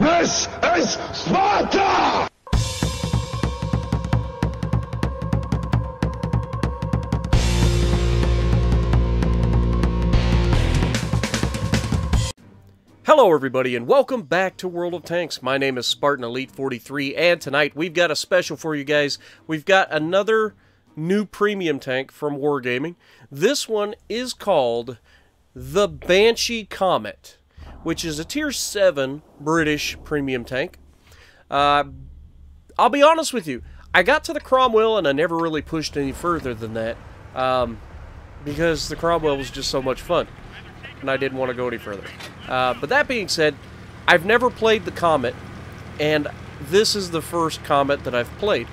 This is Sparta! Hello everybody and welcome back to World of Tanks. My name is Spartan Elite 43 and tonight we've got a special for you guys. We've got another new premium tank from Wargaming. This one is called the Banshee Comet, which is a tier 7 British premium tank. I'll be honest with you, I got to the Cromwell and I never really pushed any further than that because the Cromwell was just so much fun and I didn't want to go any further. But that being said, I've never played the Comet, and this is the first Comet that I've played.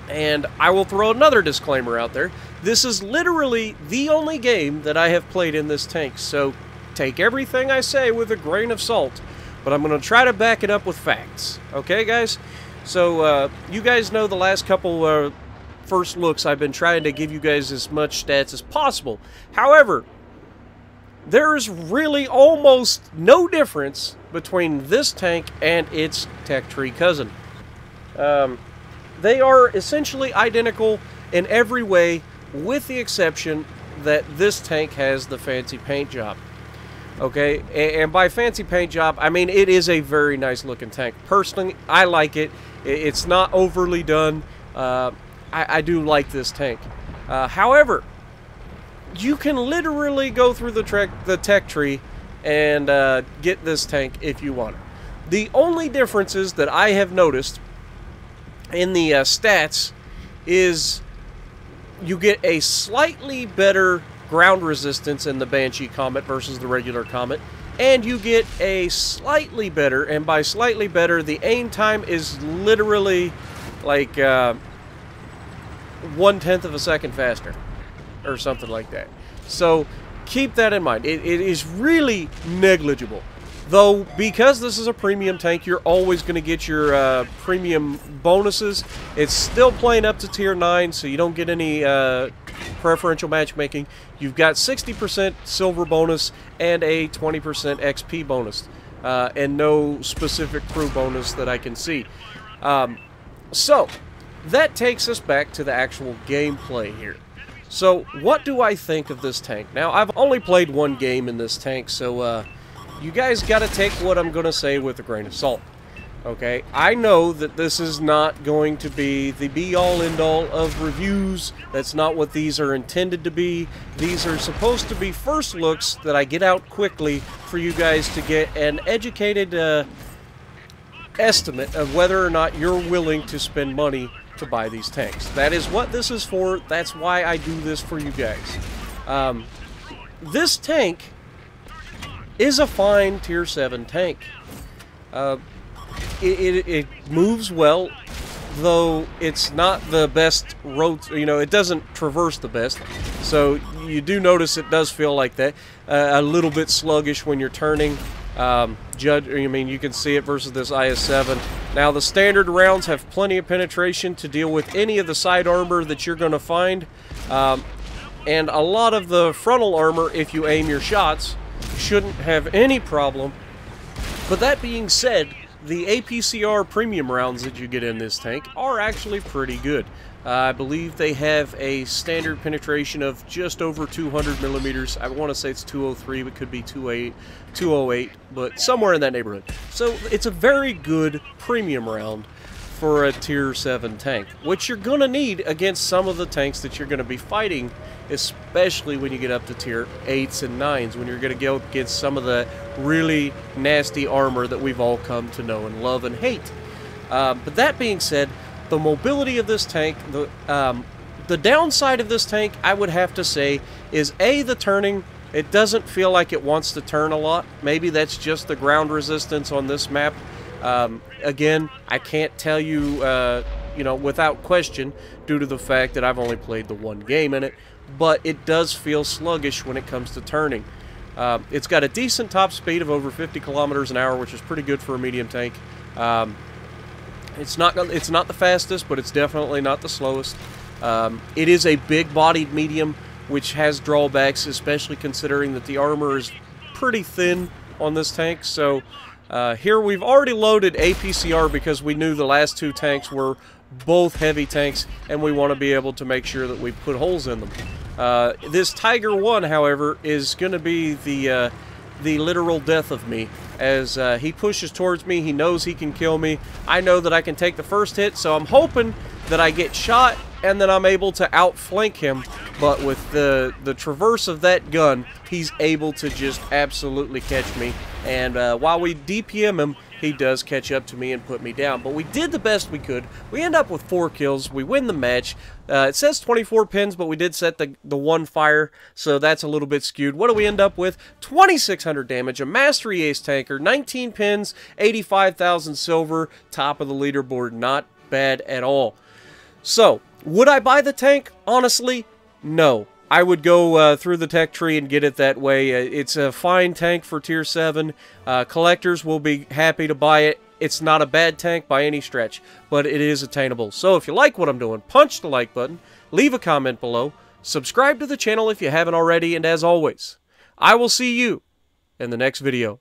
And I will throw another disclaimer out there. This is literally the only game that I have played in this tank, so take everything I say with a grain of salt, but I'm going to try to back it up with facts. Okay, guys? So, you guys know the last couple first looks, I've been trying to give you guys as much stats as possible. However, there is really almost no difference between this tank and its tech tree cousin. They are essentially identical in every way, with the exception that this tank has the fancy paint job. Okay, and by fancy paint job, I mean it is a very nice looking tank. Personally, I like it. It's not overly done. I do like this tank. However, you can literally go through the tech tree and get this tank if you want it. The only differences that I have noticed in the stats is you get a slightly better ground resistance in the Banshee Comet versus the regular Comet, and you get a slightly better, and by slightly better, the aim time is literally like 1/10 of a second faster, or something like that. So keep that in mind. It is really negligible. Though, because this is a premium tank, you're always going to get your premium bonuses. It's still playing up to tier 9, so you don't get any preferential matchmaking. You've got 60% silver bonus and a 20% XP bonus. And no specific crew bonus that I can see. So, that takes us back to the actual gameplay here. So, what do I think of this tank? Now, I've only played one game in this tank, so you guys got to take what I'm going to say with a grain of salt. Okay? I know that this is not going to be the be-all, end-all of reviews. That's not what these are intended to be. These are supposed to be first looks that I get out quickly for you guys to get an educated estimate of whether or not you're willing to spend money to buy these tanks. That is what this is for. That's why I do this for you guys. This tank is a fine tier 7 tank. It moves well, though it's not the best road. You know, it doesn't traverse the best. So you do notice it does feel like that. A little bit sluggish when you're turning. I mean, you can see it versus this IS-7. Now, the standard rounds have plenty of penetration to deal with any of the side armor that you're going to find. And a lot of the frontal armor, if you aim your shots, shouldn't have any problem. But that being said, the APCR premium rounds that you get in this tank are actually pretty good. I believe they have a standard penetration of just over 200 millimeters. I want to say it's 203, but could be 208, but somewhere in that neighborhood. So it's a very good premium round for a tier 7 tank, which you're going to need against some of the tanks that you're going to be fighting, especially when you get up to tier 8s and 9s, when you're going to go against some of the really nasty armor that we've all come to know and love and hate. But that being said, the mobility of this tank, the downside of this tank, I would have to say, is A, the turning. It doesn't feel like it wants to turn a lot. Maybe that's just the ground resistance on this map. Again, I can't tell you, you know, without question, due to the fact that I've only played the one game in it, but it does feel sluggish when it comes to turning. It's got a decent top speed of over 50 kilometers an hour, which is pretty good for a medium tank. It's not the fastest, but it's definitely not the slowest. It is a big-bodied medium, which has drawbacks, especially considering that the armor is pretty thin on this tank. So Here we've already loaded APCR because we knew the last two tanks were both heavy tanks, and we want to be able to make sure that we put holes in them. This Tiger 1, however, is going to be the literal death of me. As he pushes towards me, he knows he can kill me. I know that I can take the first hit, so I'm hoping that I get shot and then I'm able to outflank him. But with the traverse of that gun, he's able to just absolutely catch me. And while we DPM him, he does catch up to me and put me down. But we did the best we could. We end up with 4 kills. We win the match. It says 24 pins, but we did set the one fire, so that's a little bit skewed. What do we end up with? 2,600 damage, a Mastery Ace tanker, 19 pins, 85,000 silver, top of the leaderboard. Not bad at all. So, would I buy the tank? Honestly, no. I would go through the tech tree and get it that way. It's a fine tank for Tier 7. Collectors will be happy to buy it. It's not a bad tank by any stretch, but it is attainable. So if you like what I'm doing, punch the like button, leave a comment below, subscribe to the channel if you haven't already, and as always, I will see you in the next video.